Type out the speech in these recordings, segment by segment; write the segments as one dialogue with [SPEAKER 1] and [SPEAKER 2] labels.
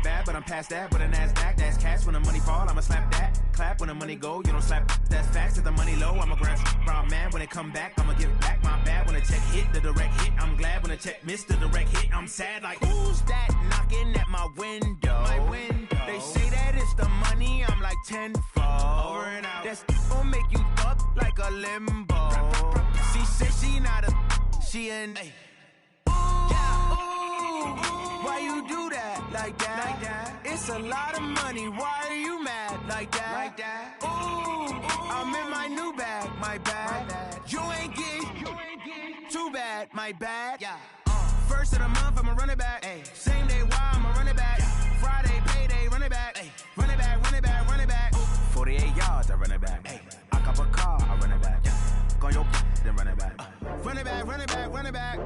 [SPEAKER 1] bad, but I'm past that with a NASDAQ. That's cash when the money fall, I'ma slap that. Clap when the money go, you don't slap. That's facts. If the money low, I'ma grab brown man. When it come back, I'ma give back my bad. When the check hit, the direct hit. I'm glad when the check missed the direct hit. I'm sad like, who's that knocking at my window? My window. They say that it's the money, I'm like tenfold. Over and out. That's gon' make you up like a limbo. She said she not a, she an. Ooh, yeah, ooh, why you do that like that? Like that? It's a lot of money. Why are you mad like that? Like that? Ooh, I'm in my new bag, my bad. You ain't get too bad, my bad. Yeah. First of the month, I'ma run it back. Ay. Same day, why I'ma run it back. Yeah. Friday, payday, run it back. Ay. Run it back, run it back, run it back. 48 yards, I run it back. Ay. I cop a car, I run it back. Yeah. Go on your then run it back. Run it back, run it back, run it back.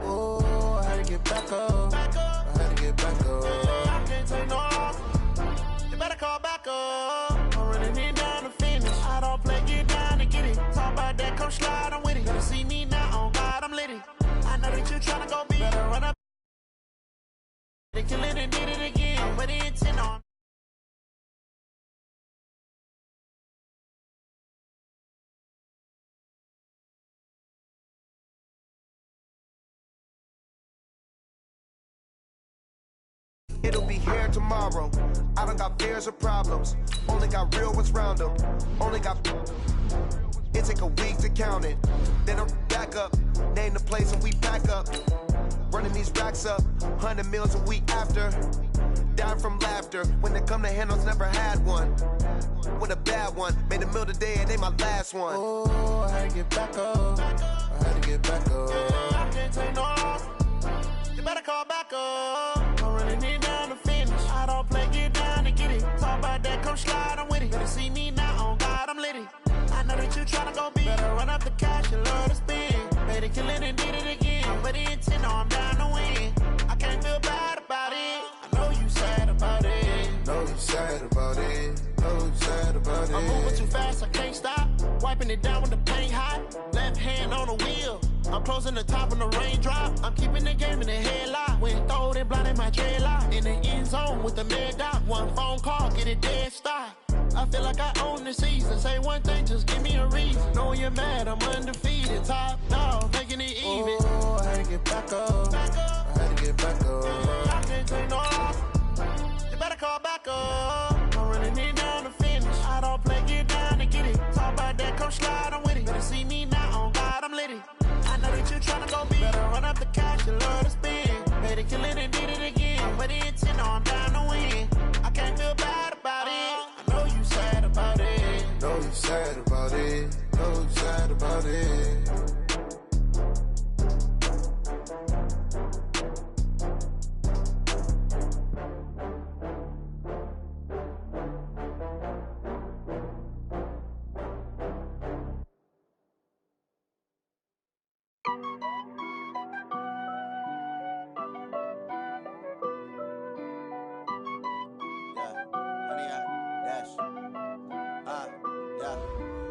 [SPEAKER 2] Oh, I had to get back up. I had to get back up. I can't take no loss. You better call back up. I'm running it down to finish. I don't play, get down to get it. Talk about that, come slide, I'm with it. Better see me now, on God, I'm lit it. I know that you tryna go be. Better run up. They kill it and did it again. What the intent on?
[SPEAKER 3] It'll be here tomorrow. I don't got fears or problems. Only got real ones round them. Only got. It take a week to count it. Then I'm back up. Name the place and we back up. Running these racks up. 100 meals a week after. Dying from laughter. When it come to handles, never had one. With a bad one. Made a meal today and they my last one.
[SPEAKER 2] Oh, I had to get back up. I had to get back up. I can't take no loss. You better call back up. I'm running it down to finish. I don't play, get down to get it. Talk about that, come slide, I'm with it. Better see me now, on God, I'm lit it. I know that you tryna go be. Better run up the cash, you love to spend. Better kill it and did it again. But the intent, no, I'm down to win. I can't feel bad about it. I know you sad about it.
[SPEAKER 4] Know you sad about it. Know you sad about it.
[SPEAKER 2] I'm moving too fast, I can't stop. Wiping it down with the paint hot. Left hand on the wheel. I'm closing the top on the raindrop. I'm keeping the game in the headlock. When throwed and blinded my dreadlock. In the end zone with the mad dot. One phone call, get it dead stop. I feel like I own the season. Say one thing, just give me a reason. Knowing you're mad, I'm undefeated. Top dog, making it even.
[SPEAKER 4] Oh, I had to get back up. I had to get back up.
[SPEAKER 2] I can't take no loss. You better call back up. I'm running it down to finish. I don't play, get down to get it. Talk about that, come slide, I'm with it. Better see me now, on God, I'm lit it. I know that you tryna go be. Better run up the cash, you love to spend. Better kill it and did it again. But the intent, no, I'm down to win. I can't feel bad about it. I know you sad about it.
[SPEAKER 4] Know you sad about it. Know you sad about it.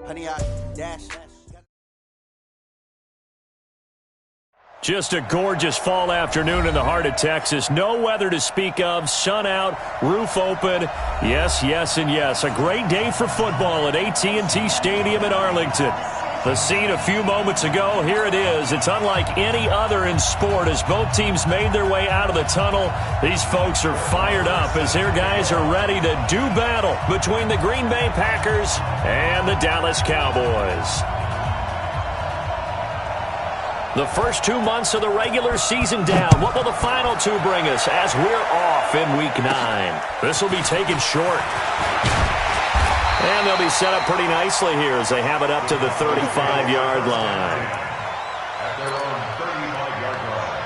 [SPEAKER 2] Honey, I dash.
[SPEAKER 5] Just a gorgeous fall afternoon in the heart of Texas. No weather to speak of. Sun out, roof open. Yes, yes, and yes. A great day for football at AT&T Stadium in Arlington. The scene a few moments ago, here it is. It's unlike any other in sport as both teams made their way out of the tunnel. These folks are fired up as their guys are ready to do battle between the Green Bay Packers and the Dallas Cowboys. The first 2 months of the regular season down. What will the final two bring us as we're off in Week 9? This will be taken short. And they'll be set up pretty nicely here as they have it up to the 35-yard line.
[SPEAKER 6] At their own 35-yard line.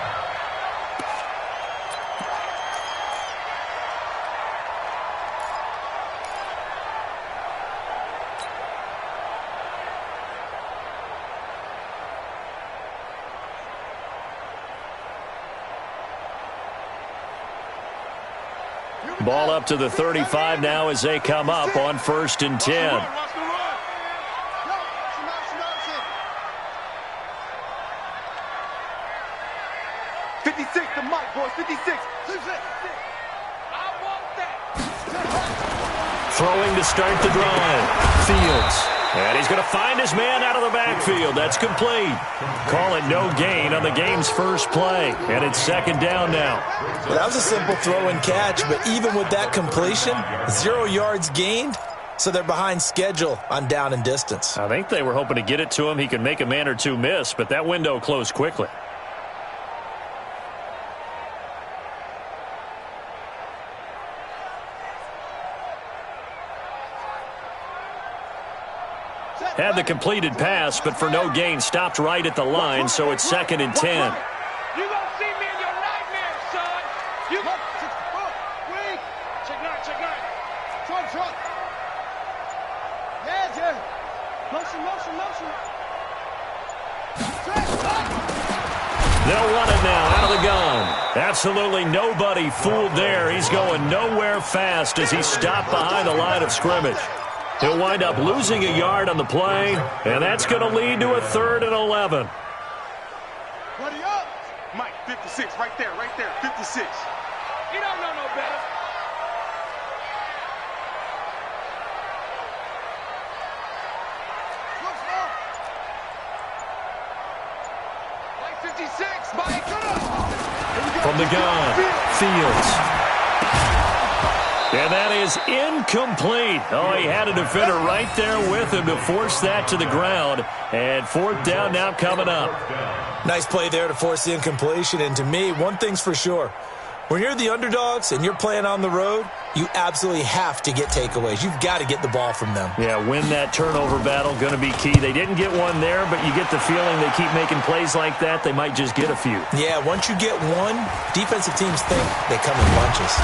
[SPEAKER 7] You
[SPEAKER 5] Ball up to the 35 now as they come up on 1st and 10.
[SPEAKER 2] 56, the mic, boys, 56.
[SPEAKER 5] Throwing to start the drive. Fields. And he's going to find his man out of the backfield. That's complete. Call it no gain on the game's first play. And it's 2nd down now.
[SPEAKER 7] Well, that was a simple throw and catch, but even with that completion, 0 yards gained, so they're behind schedule on down and distance.
[SPEAKER 5] I think they were hoping to get it to him. He could make a man or two miss, but that window closed quickly. Had the completed pass, but for no gain, stopped right at the line, so it's 2nd and 10.
[SPEAKER 2] You gonna see me in your nightmares, son. You go. Wait. Check 9, check 9. Trot. Yeah. Motion.
[SPEAKER 5] They'll run it now out of the gun. Absolutely nobody fooled there. He's going nowhere fast as he stopped behind the line of scrimmage. He'll wind up losing a yard on the play, and that's going to lead to a 3rd and 11.
[SPEAKER 2] Buddy up. Mike, 56, right there, 56. You don't know no better. Mike, 56, Mike.
[SPEAKER 5] From the gun, Fields. And that is incomplete. Oh, he had a defender right there with him to force that to the ground. And 4th down now coming up.
[SPEAKER 7] Nice play there to force the incompletion. And to me, one thing's for sure. When you're the underdogs and you're playing on the road, you absolutely have to get takeaways. You've got to get the ball from them.
[SPEAKER 5] Yeah, win that turnover battle, going to be key. They didn't get one there, but you get the feeling they keep making plays like that, they might just get a few.
[SPEAKER 7] Yeah, once you get one, defensive teams think they come in bunches.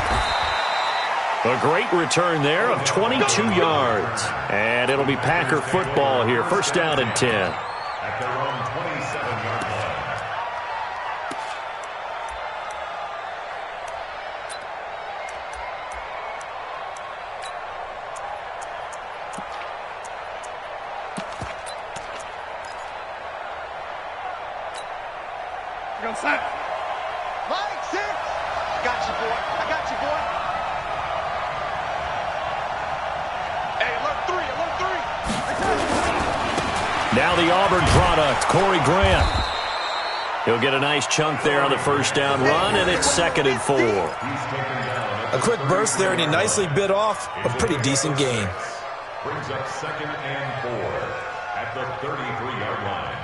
[SPEAKER 5] A great return there of 22 yards. And it'll be Packer football here. 1st down and 10.
[SPEAKER 6] At their own 27-yard line.
[SPEAKER 2] You're gonna sack. Mike, 6. I got you, boy.
[SPEAKER 5] Now the Auburn product, Corey Grant. He'll get a nice chunk there on the 1st down run, and it's 2nd and 4.
[SPEAKER 7] A quick burst there, and he nicely bit off a pretty decent gain.
[SPEAKER 6] Brings up 2nd and 4 at the 33-yard line.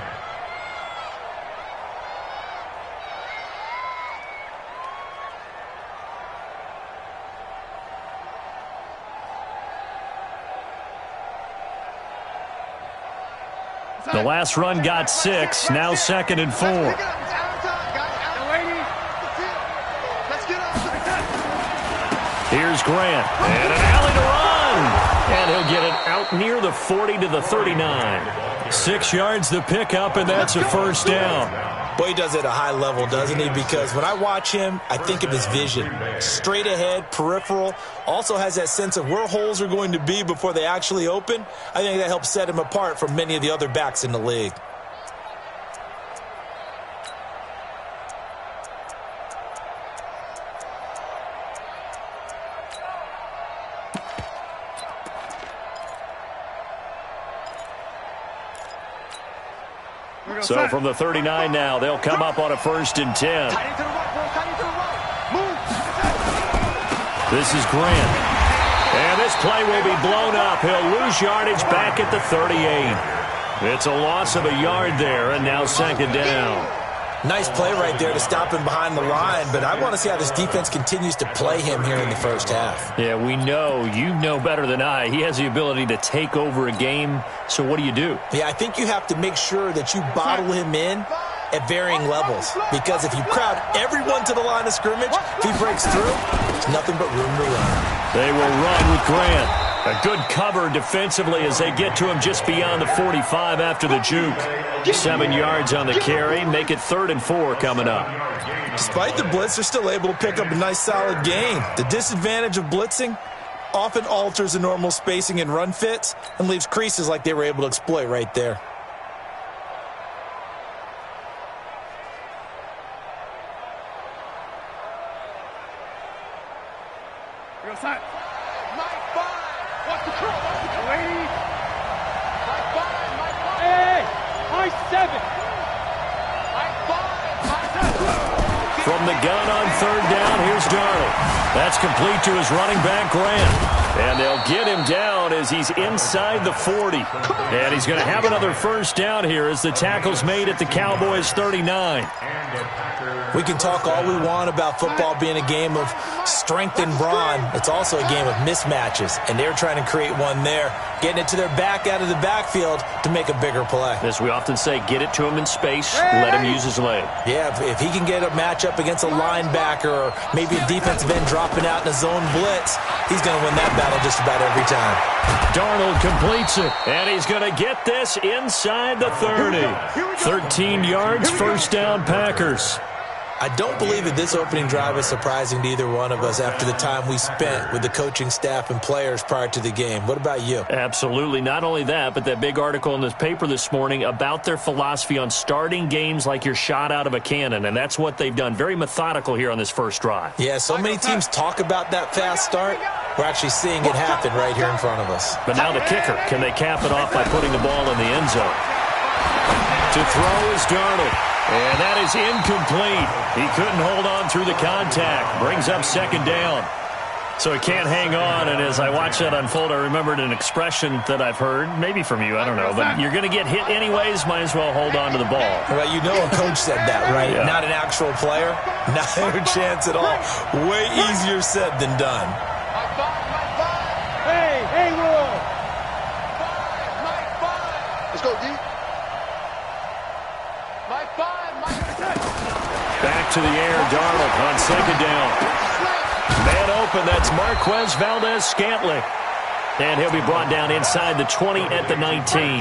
[SPEAKER 5] The last run got 6, now 2nd and 4. Here's Grant, and an alley to run. And he'll get it out near the 40 to the 39. 6 yards the pickup, and that's a 1st down.
[SPEAKER 7] Boy, he does it at a high level, doesn't he? Because when I watch him, I think of his vision. Straight ahead, peripheral. Also has that sense of where holes are going to be before they actually open. I think that helps set him apart from many of the other backs in the league.
[SPEAKER 5] So from the 39 now, they'll come up on a 1st and 10. This is Grant. And this play will be blown up. He'll lose yardage back at the 38. It's a loss of a yard there, and now 2nd down.
[SPEAKER 7] Nice play right there to stop him behind the line, but I want to see how this defense continues to play him here in the 1st half.
[SPEAKER 5] Yeah, we know. You know better than I. He has the ability to take over a game, so what do you do?
[SPEAKER 7] Yeah, I think you have to make sure that you bottle him in at varying levels, because if you crowd everyone to the line of scrimmage, if he breaks through, there's nothing but room to run.
[SPEAKER 5] They will run with Grant. A good cover defensively as they get to him just beyond the 45 after the juke. 7 yards on the carry. Make it 3rd and 4 coming up.
[SPEAKER 7] Despite the blitz, they're still able to pick up a nice solid gain. The disadvantage of blitzing often alters the normal spacing and run fits and leaves creases like they were able to exploit right there.
[SPEAKER 5] From the gun on 3rd down, here's Darnold. That's complete to his running back, Grant. And they'll get him down as he's inside the 40. And he's going to have another first down here as the tackle's made at the Cowboys' 39.
[SPEAKER 7] We can talk all we want about football being a game of strength and brawn. It's also a game of mismatches, and they're trying to create one there, getting it to their back out of the backfield to make a bigger play.
[SPEAKER 5] As we often say, get it to him in space, let him use his leg.
[SPEAKER 7] Yeah, if he can get a matchup against a linebacker or maybe a defensive end dropping out in a zone blitz, he's going to win that battle just about every time.
[SPEAKER 5] Darnold completes it, and he's going to get this inside the 30. 13 yards, first down, Packers.
[SPEAKER 7] I don't believe that this opening drive is surprising to either one of us after the time we spent with the coaching staff and players prior to the game. What about you?
[SPEAKER 5] Absolutely. Not only that, but that big article in this paper this morning about their philosophy on starting games like you're shot out of a cannon, and that's what they've done. Very methodical here on this first drive.
[SPEAKER 7] Yeah, so many teams talk about that fast start. We're actually seeing it happen right here in front of us.
[SPEAKER 5] But now the kicker. Can they cap it off by putting the ball in the end zone? To throw is Darnold. And that is incomplete. He couldn't hold on through the contact. Brings up 2nd down. So he can't hang on. And as I watch that unfold, I remembered an expression that I've heard, maybe from you, I don't know. But you're going to get hit anyways, might as well hold on to the ball.
[SPEAKER 7] Well, you know a coach said that, right?
[SPEAKER 5] Yeah.
[SPEAKER 7] Not an actual player. Not a chance at all. Way easier said than done.
[SPEAKER 2] Hey, Will. Let's go, D.
[SPEAKER 5] Back to the air, Darnold on 2nd down. Man open, that's Marquez Valdez-Scantling. And he'll be brought down inside the 20 at the 19.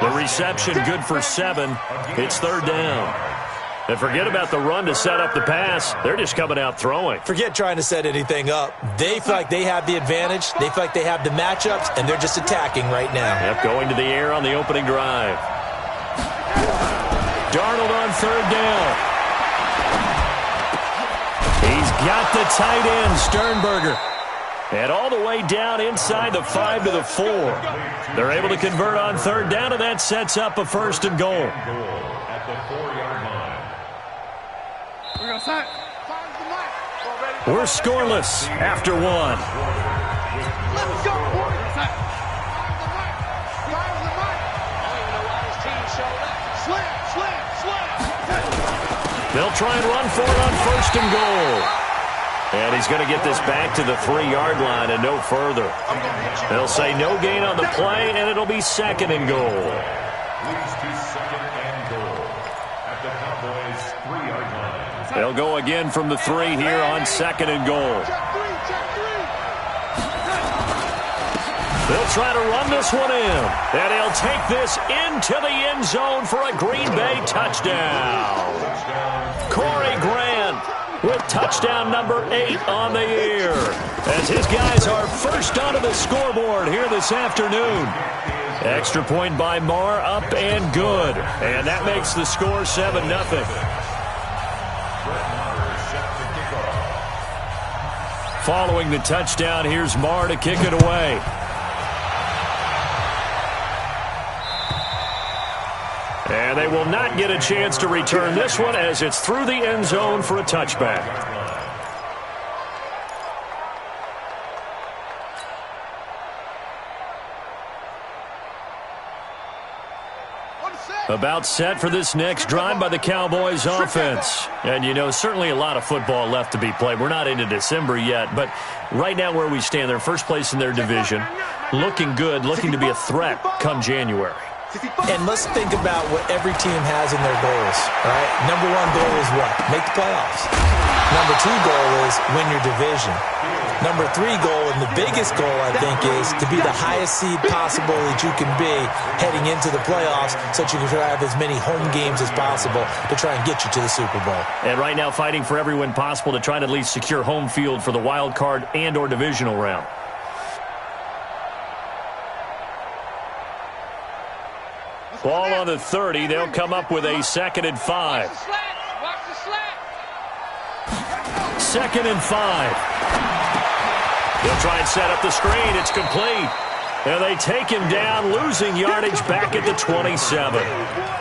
[SPEAKER 5] The reception good for 7. It's 3rd down. And forget about the run to set up the pass. They're just coming out throwing.
[SPEAKER 7] Forget trying to set anything up. They feel like they have the advantage. They feel like they have the matchups, and they're just attacking right now.
[SPEAKER 5] Yep, going to the air on the opening drive. Darnold on 3rd down. He's got the tight end, Sternberger. And all the way down inside the 5 to the 4. They're able to convert on 3rd down, and that sets up a 1st and goal.
[SPEAKER 6] At the 4-yard line.
[SPEAKER 5] We're scoreless after 1.
[SPEAKER 2] Let's go,
[SPEAKER 5] They'll try and run for it on 1st and goal. And he's going to get this back to the 3-yard line and no further. They'll say no gain on the play, and it'll be 2nd and goal.
[SPEAKER 6] Leads to 2nd and goal at the Cowboys' 3-yard line.
[SPEAKER 5] They'll go again from the 3 here on 2nd and goal. They'll try to run this one in. And he'll take this into the end zone for a Green Bay touchdown. Corey Grant with touchdown number 8 on the year, as his guys are first onto the scoreboard here this afternoon. Extra point by Marr, up and good. And that makes the score 7-0. Following the touchdown, here's Marr to kick it away. And they will not get a chance to return this one as it's through the end zone for a touchback. About set for this next drive by the Cowboys offense. And, you know, certainly a lot of football left to be played. We're not into December yet, but right now where we stand, they're first place in their division. Looking good, looking to be a threat come January.
[SPEAKER 7] And let's think about what every team has in their goals, right? Number 1 goal is what? Make the playoffs. Number 2 goal is win your division. Number 3 goal, and the biggest goal, I think, is to be the highest seed possible that you can be heading into the playoffs so that you can have as many home games as possible to try and get you to the Super Bowl.
[SPEAKER 5] And right now fighting for every win possible to try to at least secure home field for the wild card and or divisional round. Ball on the 30. They'll come up with a 2nd and 5. Second and 5. They'll try and set up the screen. It's complete. And they take him down, losing yardage back at the 27.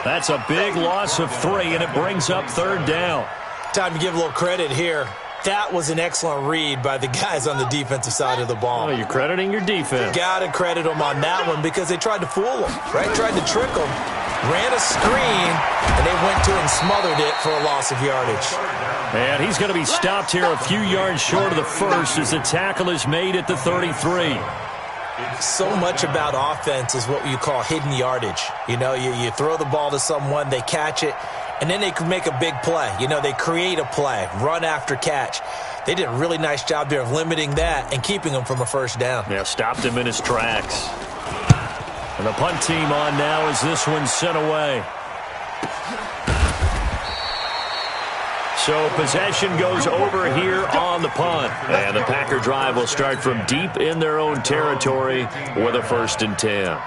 [SPEAKER 5] That's a big loss of 3, and it brings up 3rd down.
[SPEAKER 7] Time to give a little credit here. That was an excellent read by the guys on the defensive side of the ball.
[SPEAKER 5] Oh, you're crediting your defense.
[SPEAKER 7] Got to credit them on that one because they tried to fool them, right? Tried to trick them, ran a screen, and they went to and smothered it for a loss of yardage.
[SPEAKER 5] And he's going to be stopped here a few yards short of the first as the tackle is made at the 33.
[SPEAKER 7] So much about offense is what you call hidden yardage. You know, you throw the ball to someone, they catch it, and then they can make a big play. You know, they create a play, run after catch. They did a really nice job there of limiting that and keeping him from a first down.
[SPEAKER 5] Yeah, stopped him in his tracks. And the punt team on now as this one's sent away. So possession goes over here on the punt. And the Packer drive will start from deep in their own territory with a 1st and 10.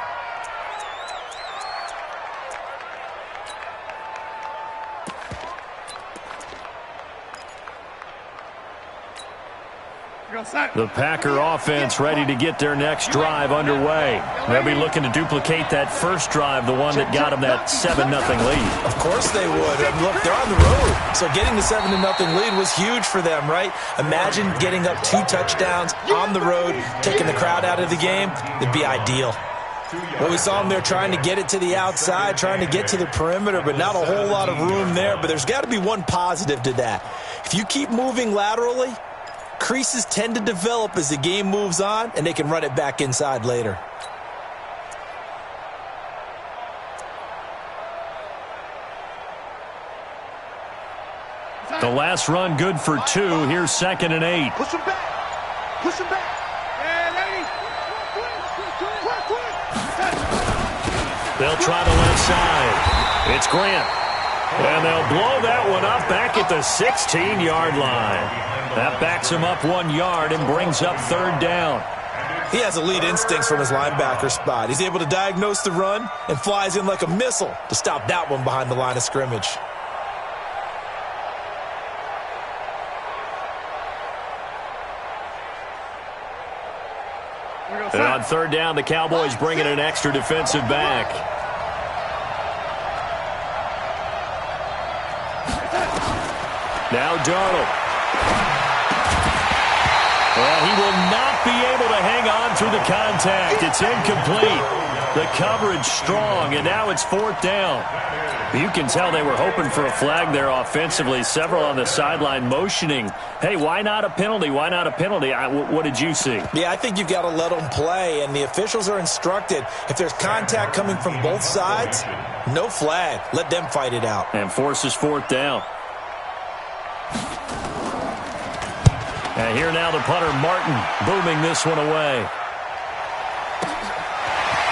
[SPEAKER 5] The Packer offense ready to get their next drive underway. They'll be looking to duplicate that first drive, the one that got them that 7-0 lead.
[SPEAKER 7] Of course they would. And look, they're on the road. So getting the 7-0 lead was huge for them, right? Imagine getting up 2 touchdowns on the road, taking the crowd out of the game. It'd be ideal. Well, we saw them there trying to get it to the outside, trying to get to the perimeter, but not a whole lot of room there. But there's got to be one positive to that. If you keep moving laterally, creases tend to develop as the game moves on, and they can run it back inside later.
[SPEAKER 5] The last run good for 2. Here's 2nd and 8.
[SPEAKER 2] Push him back. Push him back.
[SPEAKER 5] They'll try the left side. It's Grant. And they'll blow that one up back at the 16-yard line. That backs him up 1 yard and brings up 3rd down.
[SPEAKER 7] He has elite instincts from his linebacker spot. He's able to diagnose the run and flies in like a missile to stop that one behind the line of scrimmage.
[SPEAKER 5] And on 3rd down, the Cowboys bring in an extra defensive back. Now Darnold. Well, he will not be able to hang on through the contact. It's incomplete. The coverage strong, and now it's 4th down. You can tell they were hoping for a flag there offensively. Several on the sideline motioning, hey, why not a penalty? Why not a penalty? What did you see?
[SPEAKER 7] Yeah, I think you've got to let them play, and the officials are instructed. If there's contact coming from both sides, no flag. Let them fight it out.
[SPEAKER 5] And forces 4th down. And here now the punter, Martin, booming this one away.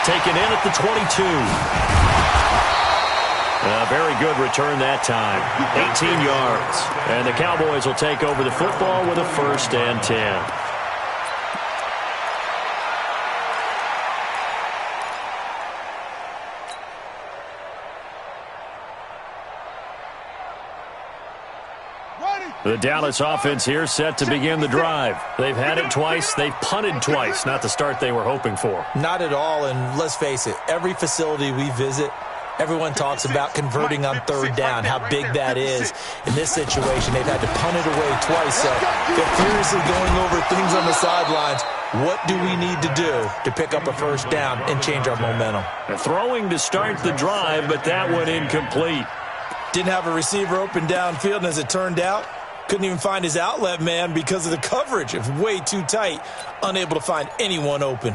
[SPEAKER 5] Taken in at the 22. A very good return that time. 18 yards. And the Cowboys will take over the football with a 1st and 10. The Dallas offense here set to begin the drive. They've had it twice. They've punted twice. Not the start they were hoping for.
[SPEAKER 7] Not at all, and let's face it, every facility we visit, everyone talks about converting on 3rd down, how big that is. In this situation, they've had to punt it away twice, so they're furiously going over things on the sidelines. What do we need to do to pick up a 1st down and change our momentum?
[SPEAKER 5] They're throwing to start the drive, but that one incomplete.
[SPEAKER 7] Didn't have a receiver open downfield, and as it turned out, couldn't even find his outlet man because of the coverage. It was way too tight, unable to find anyone open.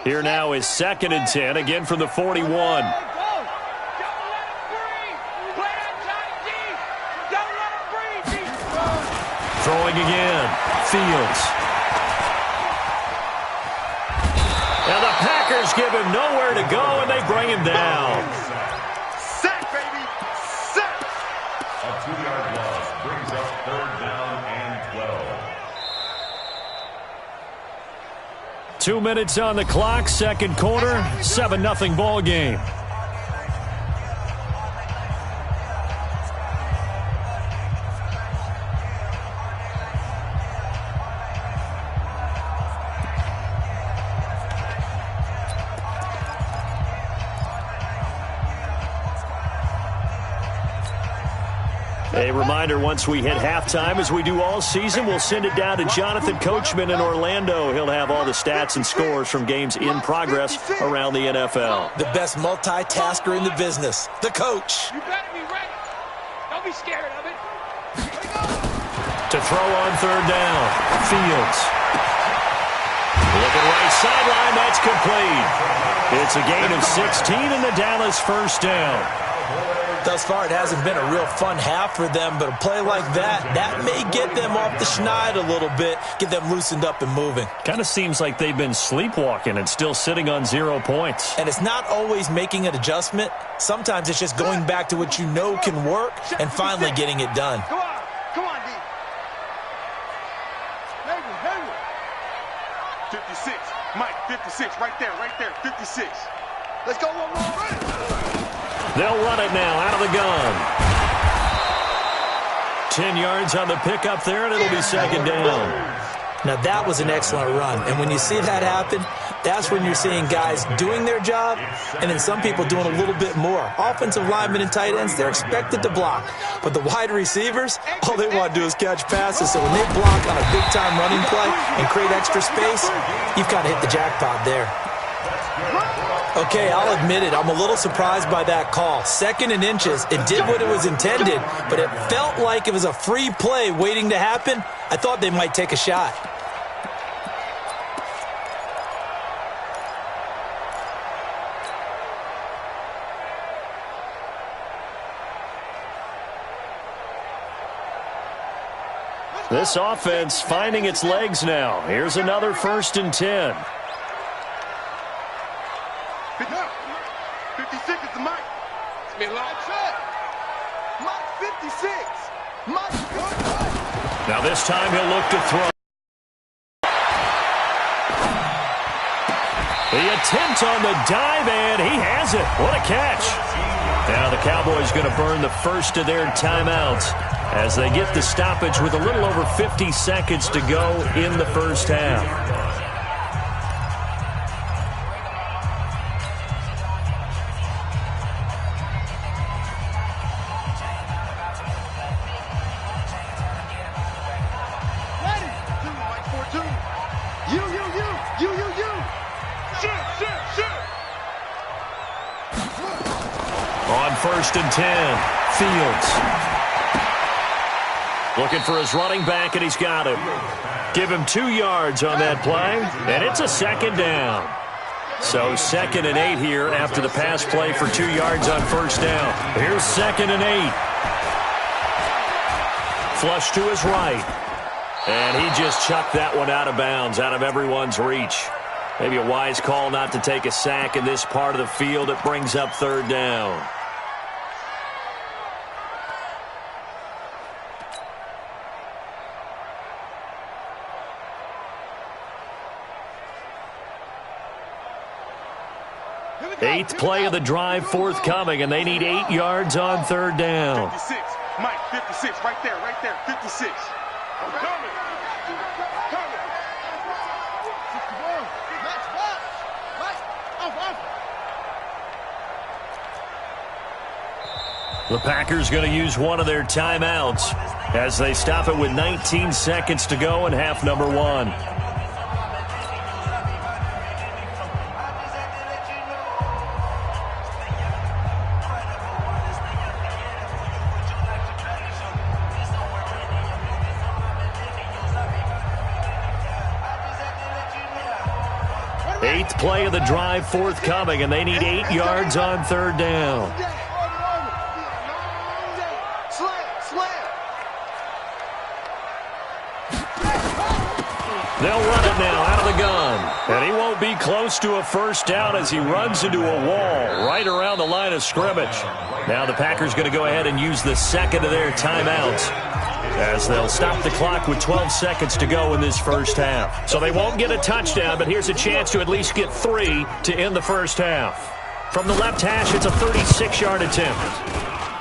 [SPEAKER 5] Here now is 2nd and 10, again from the 41. Throwing again, Fields. And the Packers give him nowhere to go, and they bring him down.
[SPEAKER 2] Sack, baby! Sack!
[SPEAKER 6] A 2-yard loss brings up 3rd down and 12.
[SPEAKER 5] 2 minutes on the clock, second quarter, 7-0 ball game. A reminder, once we hit halftime, as we do all season, we'll send it down to Jonathan Coachman in Orlando. He'll have all the stats and scores from games in progress around the NFL.
[SPEAKER 7] The best multitasker in the business, the coach.
[SPEAKER 8] You better be ready. Don't be scared of it.
[SPEAKER 5] To throw on 3rd down, Fields. Looking right sideline, that's complete. It's a gain of 16 and the Dallas first down.
[SPEAKER 7] Thus far, it hasn't been a real fun half for them, but a play like that may get them off the schneid a little bit, get them loosened up and moving.
[SPEAKER 5] Kind of seems like they've been sleepwalking and still sitting on 0 points.
[SPEAKER 7] And it's not always making an adjustment. Sometimes it's just going back to what you know can work and finally getting it done.
[SPEAKER 2] Come on, D. 56, Mike, 56, right there, 56. Let's go one more, run it.
[SPEAKER 5] They'll run it now out of the gun. 10 yards on the pickup there, and it'll be 2nd down.
[SPEAKER 7] Now, that was an excellent run. And when you see that happen, that's when you're seeing guys doing their job and then some people doing a little bit more. Offensive linemen and tight ends, they're expected to block. But the wide receivers, all they want to do is catch passes. So when they block on a big-time running play and create extra space, you've kind of hit the jackpot there. Okay, I'll admit it. I'm a little surprised by that call. 2nd and inches. It did what it was intended, but it felt like it was a free play waiting to happen. I thought they might take a shot.
[SPEAKER 5] This offense finding its legs now. Here's another 1st and 10.
[SPEAKER 2] 56 is the Mike. It's been a long shot. Mike 56. Mike, good.
[SPEAKER 5] Now this time he'll look to throw. The attempt on the dive, and he has it. What a catch. Now the Cowboys going to burn the first of their timeouts as they get the stoppage with a little over 50 seconds to go in the first half. On 1st and 10, Fields. Looking for his running back, and he's got him. Give him 2 yards on that play, and it's a 2nd down. So 2nd and 8 here after the pass play for 2 yards on 1st down. Here's 2nd and 8. Flush to his right. And he just chucked that one out of bounds, out of everyone's reach. Maybe a wise call not to take a sack in this part of the field. It brings up 3rd down. Eighth play of the drive forthcoming, and they need 8 yards on 3rd down.
[SPEAKER 2] 56, Mike, 56, right there, 56. I'm coming.
[SPEAKER 5] The Packers going to use one of their timeouts as they stop it with 19 seconds to go in half number 1. 8th play of the drive forthcoming, and they need 8 yards on 3rd down. They'll run it now out of the gun. And he won't be close to a first down as he runs into a wall right around the line of scrimmage. Now the Packers going to go ahead and use the second of their timeouts as they'll stop the clock with 12 seconds to go in this first half. So they won't get a touchdown, but here's a chance to at least get 3 to end the first half. From the left hash, it's a 36-yard attempt.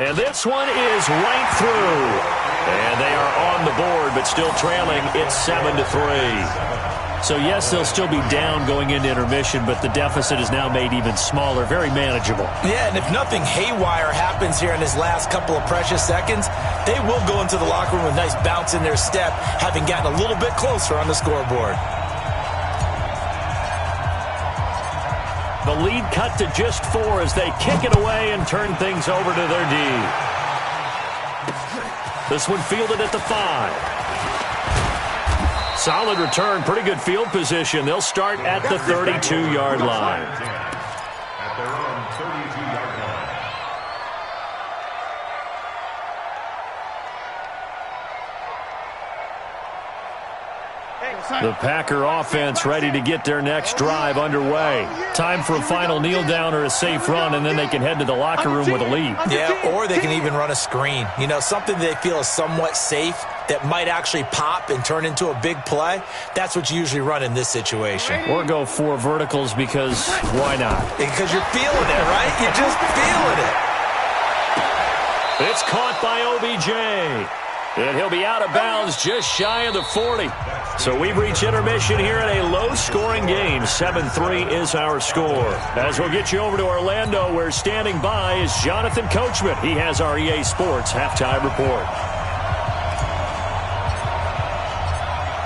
[SPEAKER 5] And this one is right through. And they are on the board, but still trailing. It's 7-3. So, yes, they'll still be down going into intermission, but the deficit is now made even smaller, very manageable.
[SPEAKER 7] Yeah, and if nothing haywire happens here in his last couple of precious seconds, they will go into the locker room with a nice bounce in their step, having gotten a little bit closer on the scoreboard.
[SPEAKER 5] The lead cut to just 4 as they kick it away and turn things over to their D. This one fielded at the 5. Solid return, pretty good field position. They'll start at the 32-yard line.
[SPEAKER 6] At their own 32-yard line.
[SPEAKER 5] The Packer offense ready to get their next drive underway. Time for a final kneel down or a safe run, and then they can head to the locker room with a lead.
[SPEAKER 7] Yeah, or they can even run a screen. You know, something they feel is somewhat safe that might actually pop and turn into a big play. That's what you usually run in this situation.
[SPEAKER 5] Or go 4 verticals because why not?
[SPEAKER 7] Because you're feeling it, right? You're just feeling it.
[SPEAKER 5] It's caught by OBJ. And he'll be out of bounds just shy of the 40. So we've reached intermission here in a low-scoring game. 7-3 is our score. As we'll get you over to Orlando, where standing by is Jonathan Coachman. He has our EA Sports halftime report.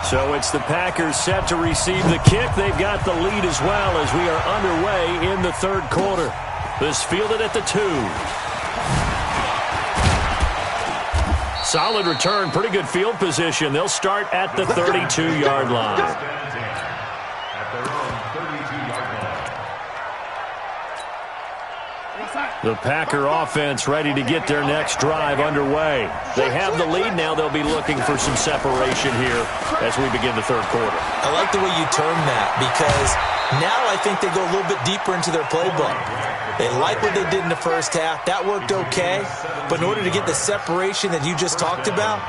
[SPEAKER 5] So it's the Packers set to receive the kick. They've got the lead as well as we are underway in the 3rd quarter. This fielded at the 2. Solid return, pretty good field position. They'll start at the 32-yard line.
[SPEAKER 6] At their own 32-yard line.
[SPEAKER 5] The Packer offense ready to get their next drive underway. They have the lead. Now they'll be looking for some separation here as we begin the 3rd quarter.
[SPEAKER 7] I like the way you term that because now I think they go a little bit deeper into their playbook. They like what they did in the first half. That worked okay. But in order to get the separation that you just talked about,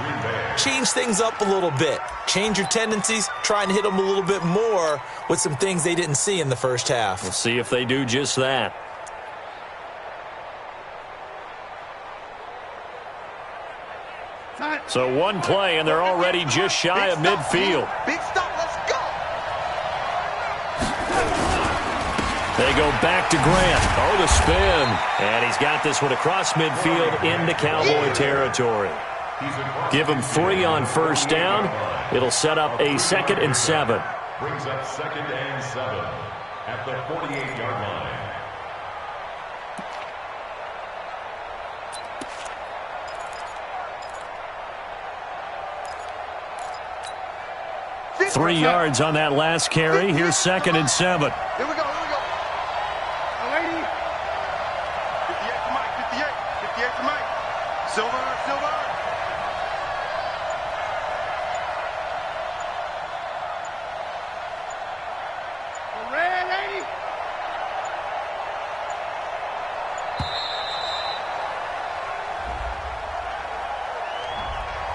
[SPEAKER 7] change things up a little bit. Change your tendencies. Try and hit them a little bit more with some things they didn't see in the first half.
[SPEAKER 5] We'll see if they do just that. So one play, and they're already just shy of midfield.
[SPEAKER 2] Big stop, let's go!
[SPEAKER 5] They go back to Grant. Oh, the spin. And he's got this one across midfield into Cowboy territory. Give him 3 on first down. It'll set up a 2nd and 7.
[SPEAKER 6] Brings up 2nd and 7 at the 48-yard line.
[SPEAKER 5] Three yards on that last carry. Here's 2nd and 7.
[SPEAKER 2] Here we go, here we go. Lady. 58 to Mike, 58. 58 to Mike. Silver, silver. Red 80.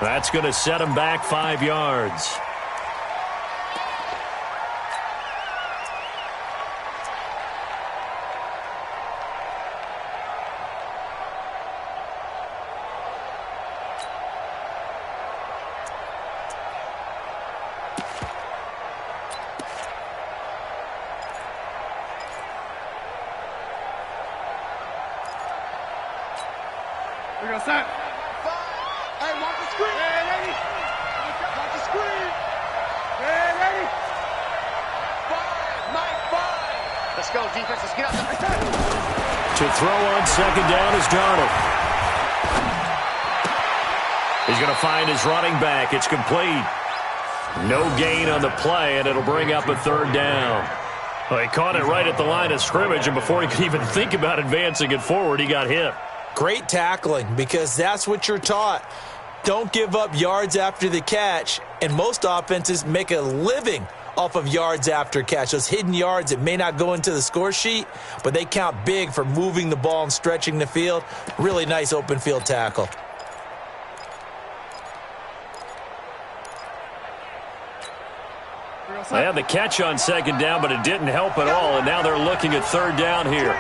[SPEAKER 5] That's going to set him back 5 yards.
[SPEAKER 2] We're going to set. Hey, watch the screen. Red 80. Watch the screen. Red 80. 5, Mike 5. Let's go, defense. Let's get out there.
[SPEAKER 5] To throw on 2nd down is Darnold. He's going to find his running back. It's complete. No gain on the play, and it'll bring up a 3rd down. Well, he caught it right at the line of scrimmage, and before he could even think about advancing it forward, he got hit.
[SPEAKER 7] Great tackling, because that's what you're taught. Don't give up yards after the catch, and most offenses make a living off of yards after catch. Those hidden yards that may not go into the score sheet, but they count big for moving the ball and stretching the field. Really nice open field tackle.
[SPEAKER 5] They had the catch on second down, but it didn't help at all, and now they're looking at third down here.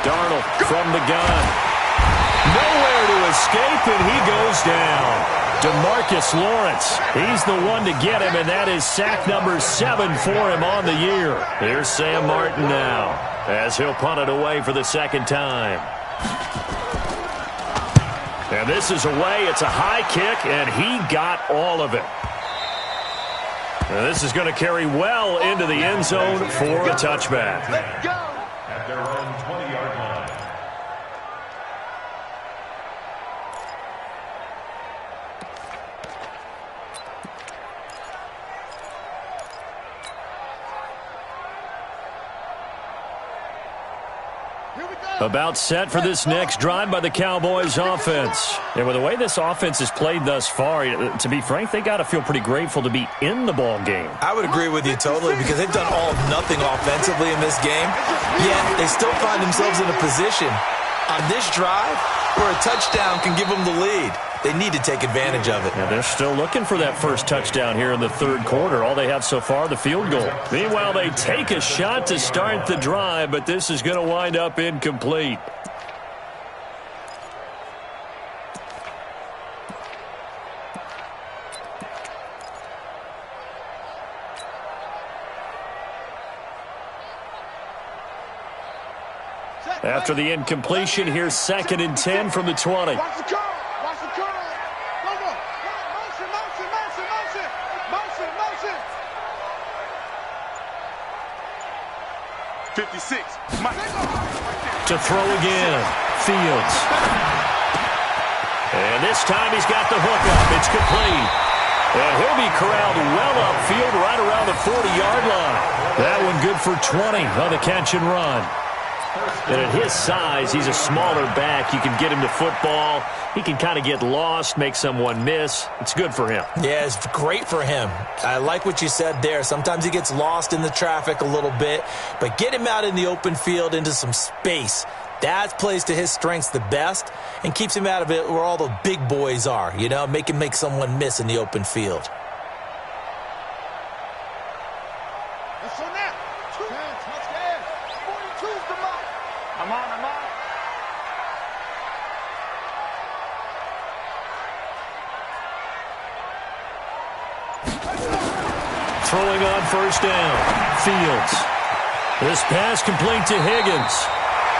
[SPEAKER 5] Darnold from the gun. Nowhere to escape, and he goes down. DeMarcus Lawrence, he's the one to get him, and that is sack number 7 for him on the year. Here's Sam Martin now, as he'll punt it away for the second time. And this is away. It's a high kick, and he got all of it. And this is going to carry well into the end zone for a touchback.
[SPEAKER 6] Let's go. At their own 20-yard line.
[SPEAKER 5] About set for this next drive by the Cowboys offense. And with the way this offense has played thus far, to be frank, they got to feel pretty grateful to be in the ball game.
[SPEAKER 7] I would agree with you totally, because they've done all of nothing offensively in this game, yet they still find themselves in a position on this drive where a touchdown can give them the lead. They need to take advantage of it.
[SPEAKER 5] Yeah, they're still looking for that first touchdown here in the third quarter. All they have so far, the field goal. Meanwhile, they take a shot to start the drive, but this is going to wind up incomplete. After the incompletion, here's 2nd and 10 from the 20.
[SPEAKER 8] Watch the curl. Watch the curl. Go, go. Motion, motion, motion, motion. Motion, motion.
[SPEAKER 2] 56. Mike.
[SPEAKER 5] To throw again. Fields. And this time he's got the hook up. It's complete. And he'll be corralled well upfield right around the 40-yard line. That one good for 20 on the catch and run. And at his size, he's a smaller back. You can get him to football. He can kind of get lost, make someone miss. It's good for him.
[SPEAKER 7] Yeah, it's great for him. I like what you said there. Sometimes he gets lost in the traffic a little bit, but get him out in the open field into some space. That plays to his strengths the best and keeps him out of it where all the big boys are, you know, make him make someone miss in the open field.
[SPEAKER 8] Let's go now. 2 hands. Let's get 42's the mark. I'm on.
[SPEAKER 5] Throwing on first down. Fields. This pass complete to Higgins.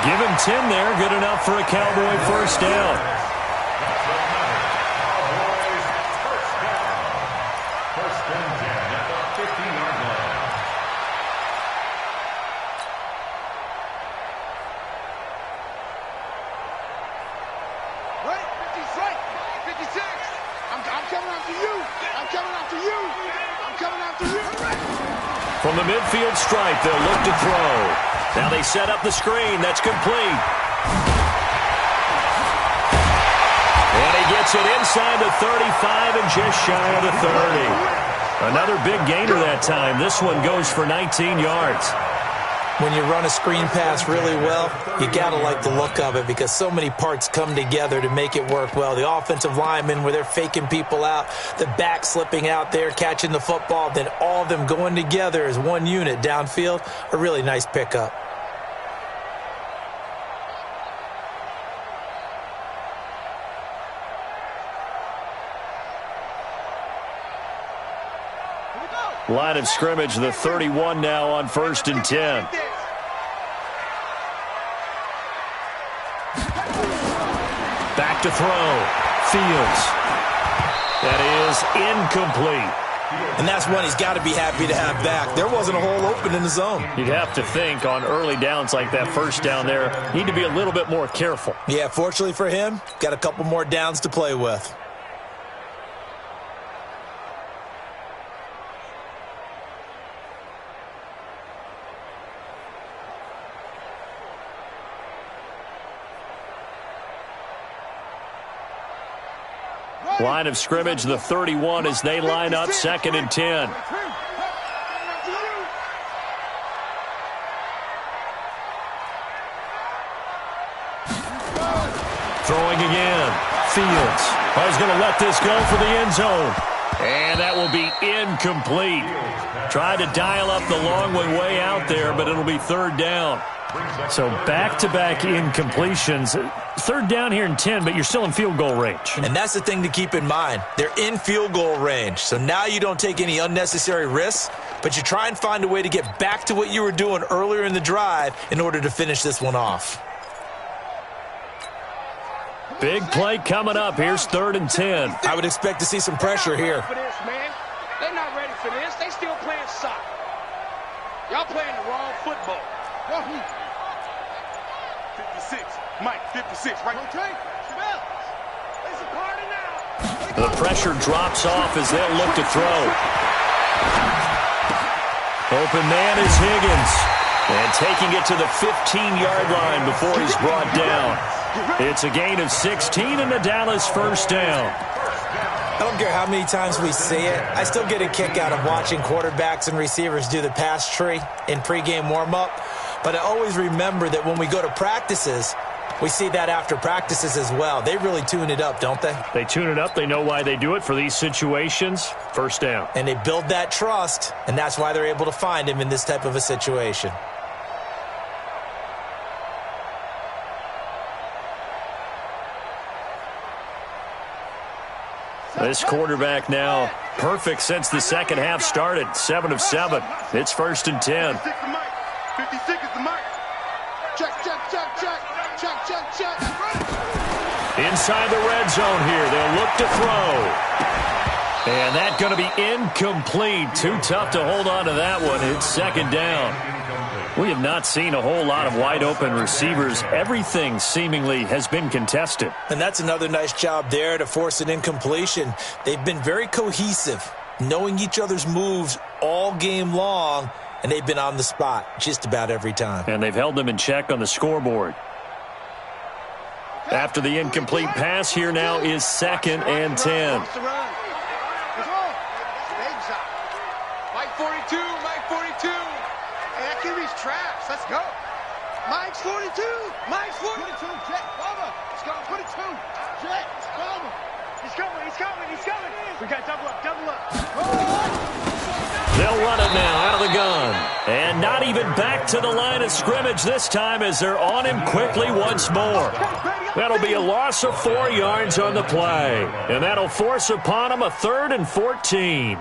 [SPEAKER 5] Give him 10 there. Good enough for a Cowboy first down.
[SPEAKER 6] First and 10 at the 15-yard line.
[SPEAKER 8] Right? 56. I'm coming after you. I'm coming after you. I'm coming after you.
[SPEAKER 5] From the midfield stripe, they'll look to throw. Now they set up the screen. That's complete. And he gets it inside the 35 and just shy of the 30. Another big gainer that time. This one goes for 19 yards.
[SPEAKER 7] When you run a screen pass really well, you got to like the look of it because so many parts come together to make it work well. The offensive linemen, where they're faking people out, the back slipping out there, catching the football, then all of them going together as one unit downfield, a really nice pickup.
[SPEAKER 5] Line of scrimmage, the 31 now on 1st and 10. Back to throw. Fields. That is incomplete.
[SPEAKER 7] And that's one he's got to be happy to have back. There wasn't a hole open in the zone.
[SPEAKER 5] You'd have to think on early downs like that first down there, need to be a little bit more careful.
[SPEAKER 7] Yeah, fortunately for him, got a couple more downs to play with.
[SPEAKER 5] Line of scrimmage, the 31 as they line up, 2nd and 10. Throwing again. Fields. He's going to let this go for the end zone. And that will be incomplete. Tried to dial up the long way out there, but it'll be 3rd down. So back-to-back incompletions. 3rd down here in 10, but you're still in field goal range.
[SPEAKER 7] And that's the thing to keep in mind. They're in field goal range. So now you don't take any unnecessary risks, but you try and find a way to get back to what you were doing earlier in the drive in order to finish this one off.
[SPEAKER 5] Big play coming up. Here's 3rd and 10.
[SPEAKER 7] I would expect to see some pressure here.
[SPEAKER 8] For this, man. They're not ready for this. They still playing soccer. Y'all playing the wrong football. 56. Mike, 56. Right.
[SPEAKER 5] The pressure drops off as they'll look to throw. Open man is Higgins. And taking it to the 15-yard line before he's brought down. It's a gain of 16 and a Dallas 1st down.
[SPEAKER 7] I don't care how many times we see it. I still get a kick out of watching quarterbacks and receivers do the pass tree in pregame warm-up. But I always remember that when we go to practices, we see that after practices as well. They really tune it up, don't they?
[SPEAKER 5] They tune it up. They know why they do it for these situations. 1st down.
[SPEAKER 7] And they build that trust, and that's why they're able to find him in this type of a situation.
[SPEAKER 5] This quarterback now perfect since the second half started. 7 of 7. It's 1st and 10.
[SPEAKER 8] 56 is the mic. Check.
[SPEAKER 5] Inside the red zone here. They'll look to throw. And that's going to be incomplete. Too tough to hold on to that one. It's 2nd down. We have not seen a whole lot of wide-open receivers. Everything seemingly has been contested.
[SPEAKER 7] And that's another nice job there to force an incompletion. They've been very cohesive, knowing each other's moves all game long, and they've been on the spot just about every time.
[SPEAKER 5] And they've held them in check on the scoreboard. After the incomplete pass, here now is 2nd and 10.
[SPEAKER 8] Mike 42, Mike 42.
[SPEAKER 2] That QB's trash. Let's go. Mike's 42. Mike's 42. Jet, over. Let's go. 42. Jet, over. He's coming. We got double up.
[SPEAKER 5] They'll run it now out of the gun. And not even back to the line of scrimmage this time as they're on him quickly once more. That'll be a loss of 4 yards on the play. And that'll force upon him a 3rd and 14.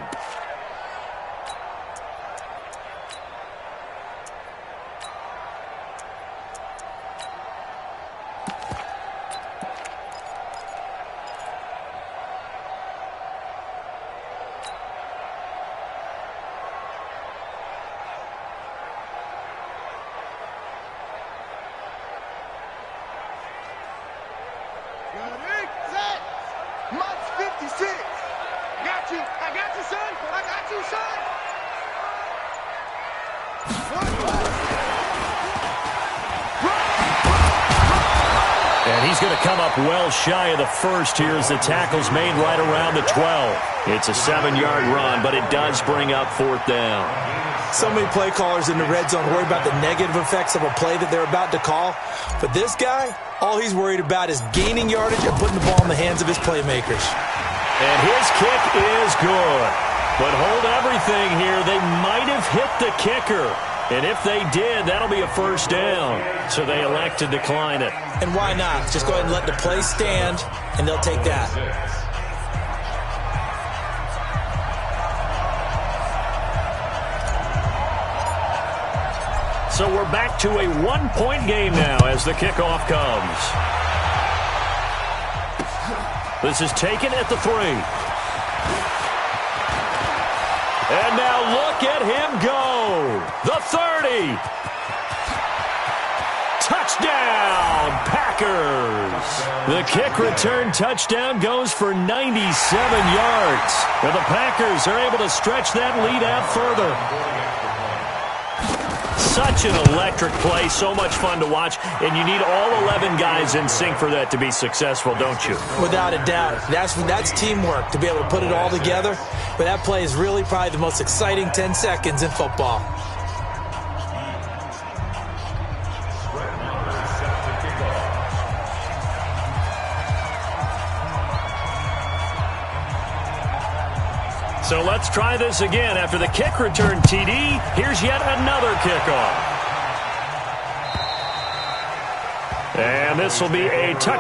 [SPEAKER 8] Mike's 56. I got you, son.
[SPEAKER 5] And he's going to come up well shy of the first here as the tackle's made right around the 12. It's a 7-yard run, but it does bring up 4th down.
[SPEAKER 7] So many play callers in the red zone worry about the negative effects of a play that they're about to call. But this guy, all he's worried about is gaining yardage and putting the ball in the hands of his playmakers.
[SPEAKER 5] And his kick is good. But hold everything here. They might have hit the kicker. And if they did, that'll be a 1st down. So they elect to decline it.
[SPEAKER 7] And why not? Just go ahead and let the play stand, and they'll take that.
[SPEAKER 5] So we're back to a 1-point game now as the kickoff comes. This is taken at the 3. Look at him go. The 30. Touchdown, Packers. The kick return touchdown goes for 97 yards. And the Packers are able to stretch that lead out further. Such an electric play, so much fun to watch, and you need all 11 guys in sync for that to be successful, don't you?
[SPEAKER 7] Without a doubt. That's teamwork, to be able to put it all together. But that play is really probably the most exciting 10 seconds in football.
[SPEAKER 5] So let's try this again. After the kick return TD, here's yet another kickoff. And this will be a touchdown.